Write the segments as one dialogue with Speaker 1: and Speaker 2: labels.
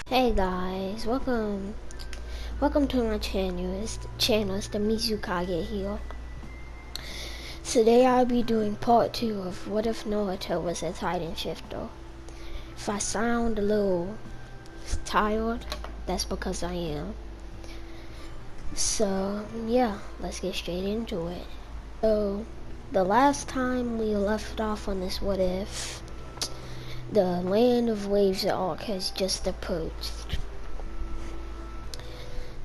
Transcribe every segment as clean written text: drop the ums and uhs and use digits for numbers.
Speaker 1: Hey guys, welcome to my channel. It's the Mizukage here. Today I'll be doing part 2 of What If Naruto Was a Titan Shifter. If I sound a little tired, that's because I am. So yeah, let's get straight into it. So the last time we left off on this What If, the land of waves arc has just approached.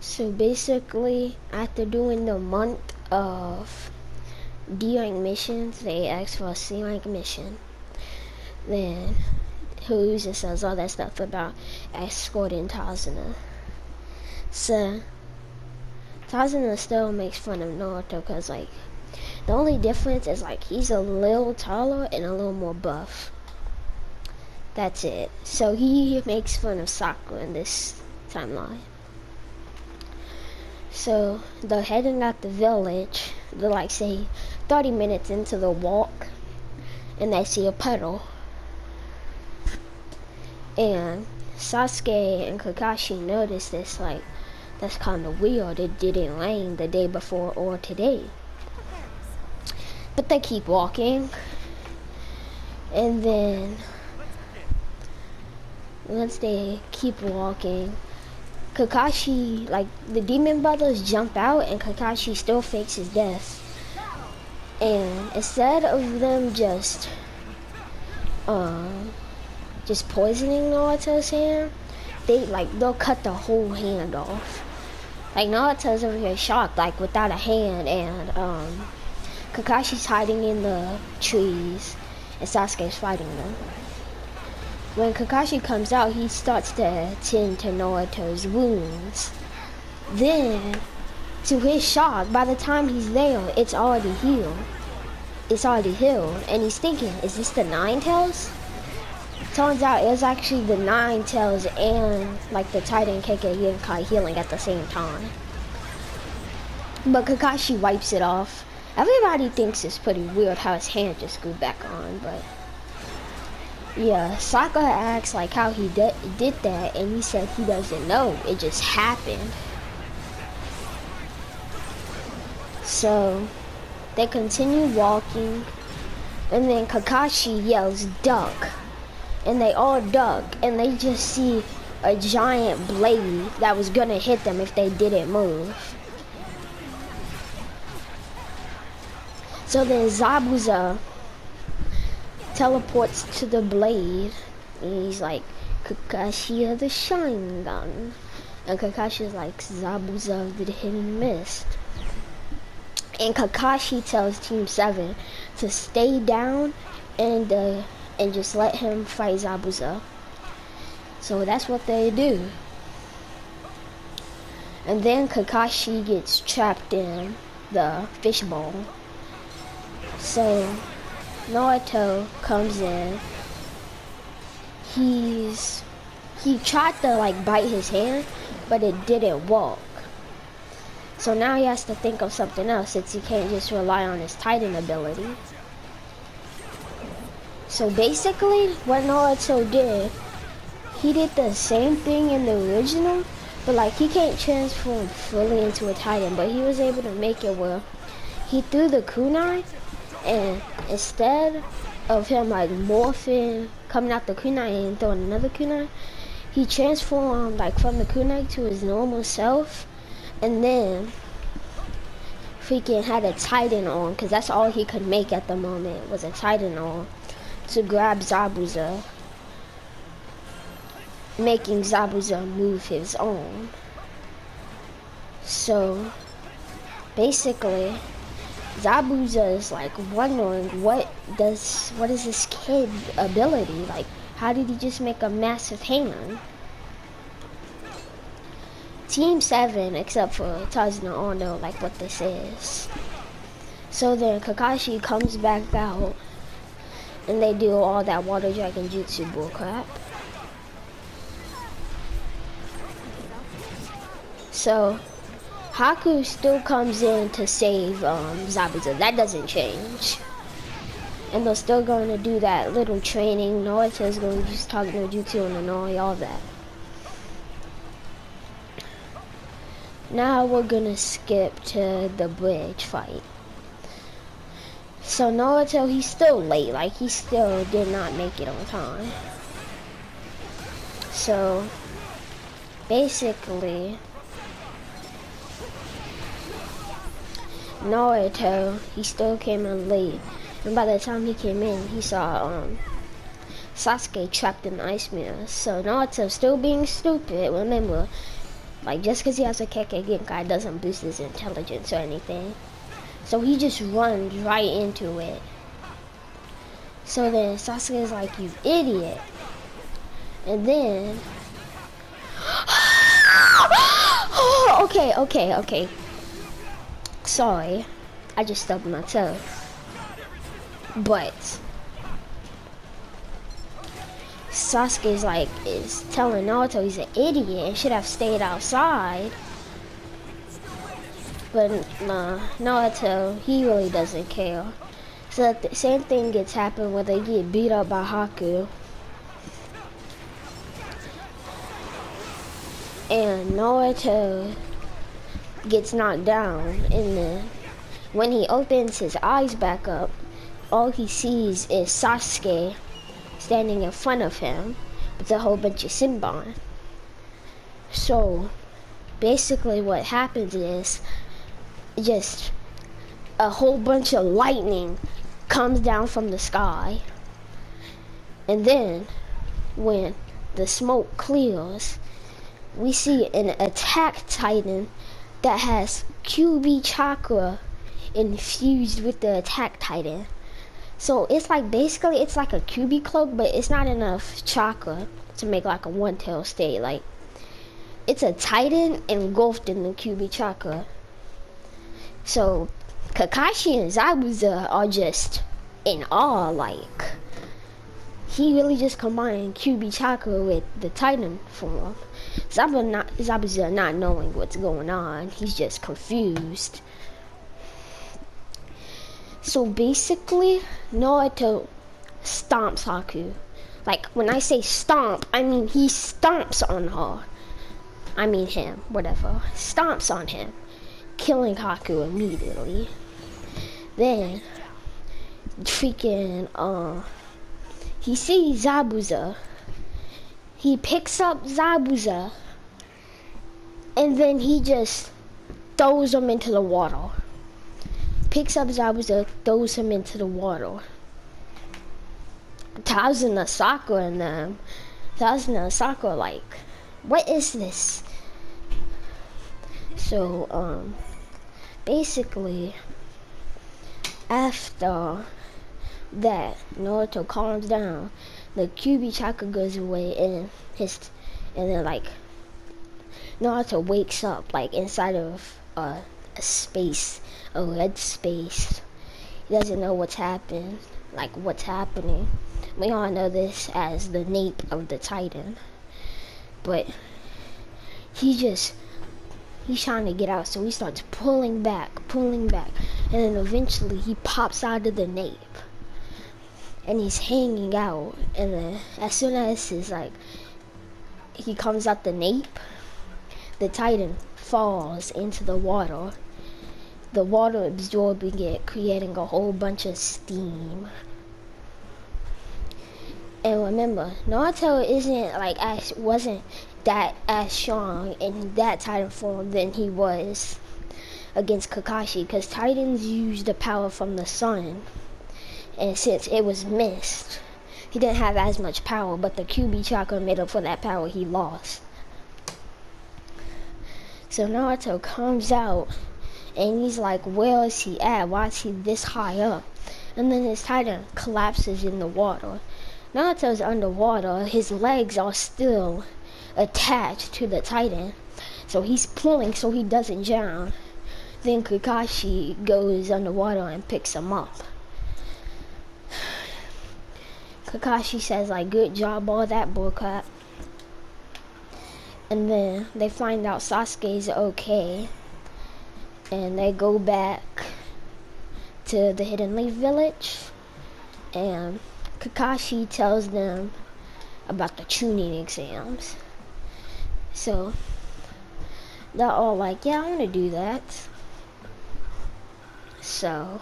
Speaker 1: So basically, after doing the month of D-rank missions, they asked for a C-rank mission. Then Hiruzen says all that stuff about escorting Tazuna. So Tazuna still makes fun of Naruto because like the only difference is like he's a little taller and a little more buff. That's it. So he makes fun of Sakura in this timeline. So they're heading out the village. They're like say 30 minutes into the walk and they see a puddle. And Sasuke and Kakashi notice this, like that's kind of weird. It didn't rain the day before or today. But they keep walking. And then once they keep walking, Kakashi, like the demon brothers jump out and Kakashi still fakes his death. And instead of them just poisoning Naruto's hand, they'll cut the whole hand off. Like Naruto's over here shocked, like without a hand, and Kakashi's hiding in the trees and Sasuke's fighting them. When Kakashi comes out, he starts to tend to Naruto's wounds. Then, to his shock, by the time he's there, it's already healed. And he's thinking, is this the Nine Tails? Turns out it was actually the Nine Tails and like the Titan KK and Kai healing at the same time. But Kakashi wipes it off. Everybody thinks it's pretty weird how his hand just grew back on, but yeah, Sakura asks like how he did that, and he said he doesn't know. It just happened. So they continue walking, and then Kakashi yells duck, and they all duck, and they just see a giant blade that was gonna hit them if they didn't move. So then Zabuza teleports to the blade, and he's like, Kakashi of the Sharingan. And Kakashi's like, Zabuza of the Hidden Mist. And Kakashi tells Team 7 to stay down and just let him fight Zabuza. So that's what they do. And then Kakashi gets trapped in the fishbowl. So Naruto comes in. He tried to like bite his hand, but it didn't work. So now he has to think of something else since he can't just rely on his Titan ability. So basically what Naruto did, he did the same thing in the original, but like he can't transform fully into a Titan, but he was able to make it where he threw the kunai, and instead of him like morphing, coming out the kunai and throwing another kunai, he transformed like from the kunai to his normal self, and then freaking had a Titan on, because that's all he could make at the moment was a Titan on, to grab Zabuza, making Zabuza move his own. So basically Zabuza is like wondering what is this kid ability, like how did he just make a massive hand? Team 7, except for Tazuna, all know like what this is. So then Kakashi comes back out and they do all that water dragon jutsu bullcrap. So Haku still comes in to save Zabuza. That doesn't change. And they're still going to do that little training. Naruto's going to just talk no jutsu and annoy all that. Now we're gonna skip to the bridge fight. So Naruto, he's still late, like he still did not make it on time. So basically, Naruto, he still came in late. And by the time he came in, he saw Sasuke trapped in the ice mirror. So Naruto still being stupid, remember, like just because he has a Kekkei Genkai doesn't boost his intelligence or anything. So he just runs right into it. So then Sasuke's like, you idiot. And then okay. Sorry. I just stubbed my toe. But Sasuke's like is telling Naruto he's an idiot and should have stayed outside. But Naruto, he really doesn't care. So the same thing gets happened when they get beat up by Haku. And Naruto gets knocked down, and then when he opens his eyes back up, all he sees is Sasuke standing in front of him with a whole bunch of Senbon. So basically what happens is just a whole bunch of lightning comes down from the sky, and then when the smoke clears, we see an attack titan that has QB chakra infused with the attack titan. So it's like basically it's like a QB cloak, but it's not enough chakra to make like a one-tail state. Like it's a titan engulfed in the QB chakra. So Kakashi and Zabuza are just in awe, like he really just combined QB chakra with the titan form. Zabuza not knowing what's going on, he's just confused. So basically, Naruto stomps Haku. Like when I say stomp, I mean he stomps on her. I mean him, whatever. Stomps on him, killing Haku immediately. Then freaking he sees Zabuza. He picks up Zabuza, and then he just throws him into the water. Picks up Zabuza, throws him into the water. Tazuna, Sakura and them. Tazuna and Sakura like, what is this? So, basically, after that, Naruto calms down. The QB chakra goes away, and then like Naruto wakes up like inside of a space, a red space. He doesn't know what's happening. We all know this as the nape of the Titan, but he's trying to get out, so he starts pulling back, and then eventually he pops out of the nape. And he's hanging out, and then as soon as he comes out the nape, the Titan falls into the water. The water absorbing it, creating a whole bunch of steam. And remember, Naruto wasn't that as strong in that Titan form than he was against Kakashi, because Titans use the power from the sun. And since it was mist, he didn't have as much power, but the QB chakra made up for that power he lost. So Naruto comes out, and he's like, where is he at? Why is he this high up? And then his Titan collapses in the water. Naruto's underwater, his legs are still attached to the Titan, so he's pulling so he doesn't drown. Then Kakashi goes underwater and picks him up. Kakashi says like, good job, all that bullcrap. And then they find out Sasuke's okay, and they go back to the Hidden Leaf Village, and Kakashi tells them about the tuning exams. So they're all like, yeah, I want to do that. So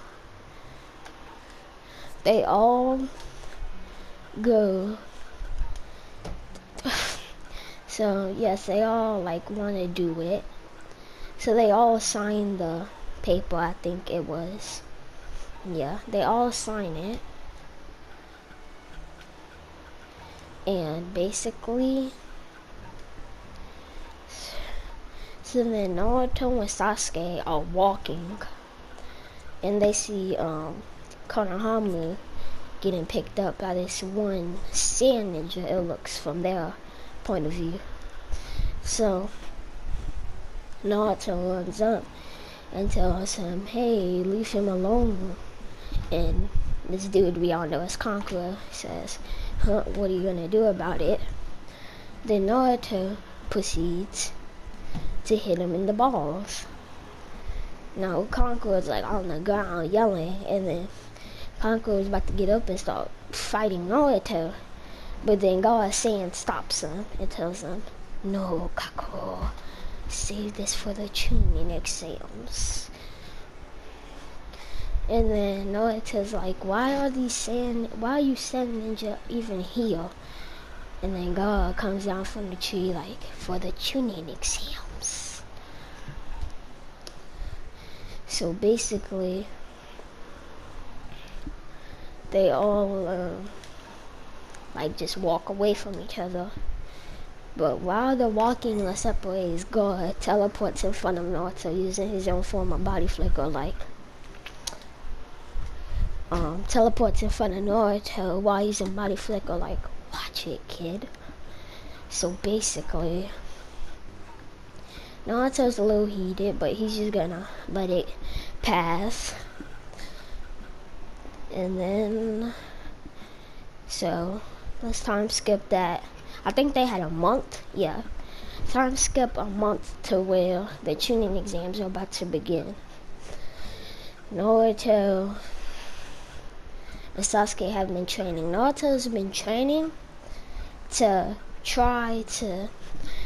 Speaker 1: they all go. So yes, they all like want to do it. So they all sign the paper, I think it was. Yeah, they all sign it. And basically, so then Naruto and Sasuke are walking, and they see Konohamaru getting picked up by this one sand ninja, it looks, from their point of view. So Naruto runs up and tells him, hey, leave him alone. And this dude we all know as Conqueror says, huh, what are you gonna do about it? Then Naruto proceeds to hit him in the balls. Now Conqueror's like on the ground yelling, and then Conqueror's about to get up and start fighting Naruto, but then God Sand stops him and tells him, no, Kakuo, save this for the tuning exams. And then Naruto's like, why are you sand ninja even here? And then God comes down from the tree like, for the tuning exams. So basically, they all like just walk away from each other. But while they're walking, the separates, God teleports in front of Naruto using his own form of body flicker, like teleports in front of Naruto while using body flicker, like, watch it, kid. So basically, Naruto's a little heated, but he's just gonna let it pass. And then, so let's time skip that. I think they had a month, yeah. Time skip a month to where the tuning exams are about to begin. Naruto and Sasuke have been training. Naruto's been training to try to,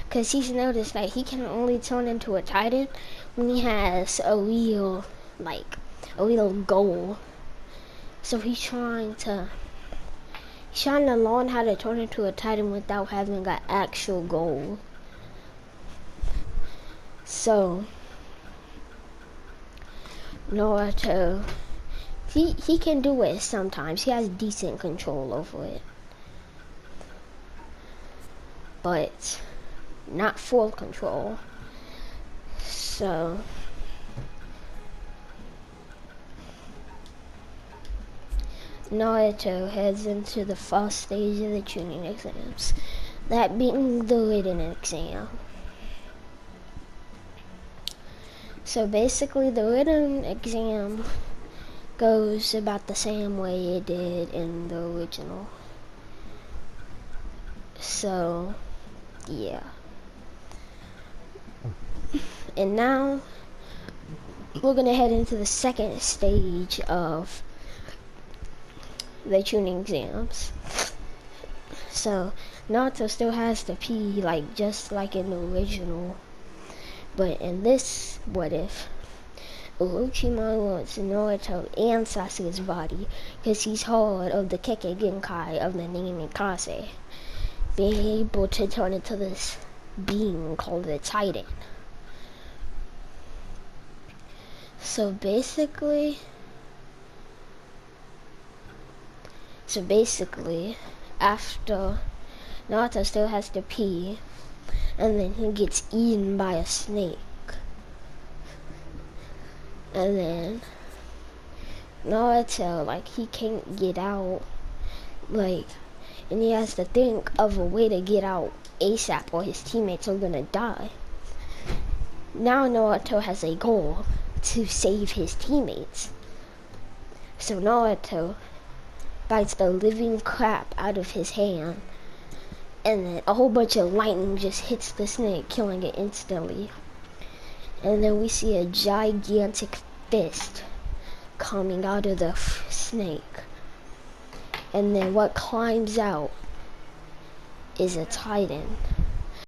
Speaker 1: because he's noticed that he can only turn into a Titan when he has a real goal. So he's trying to learn how to turn into a Titan without having an actual goal. So Naruto, he can do it sometimes. He has decent control over it, but not full control. So Naruto heads into the first stage of the tuning exams, that being the written exam. So basically, the written exam goes about the same way it did in the original. So, yeah. And now, we're gonna head into the second stage of the tuning exams. So, Naruto still has to pee, like, just like in the original. But in this what if, Orochimaru wants Naruto and Sasuke's body because he's heard of the Kekkei Genkai of the Ninokase, being able to turn into this being called the Titan. So basically, after Naruto still has to pee, and then he gets eaten by a snake. And then Naruto, like, he can't get out, like, and he has to think of a way to get out ASAP or his teammates are gonna die. Now Naruto has a goal to save his teammates. So Naruto bites the living crap out of his hand, and then a whole bunch of lightning just hits the snake, killing it instantly. And then we see a gigantic fist coming out of the snake. And then what climbs out is a Titan.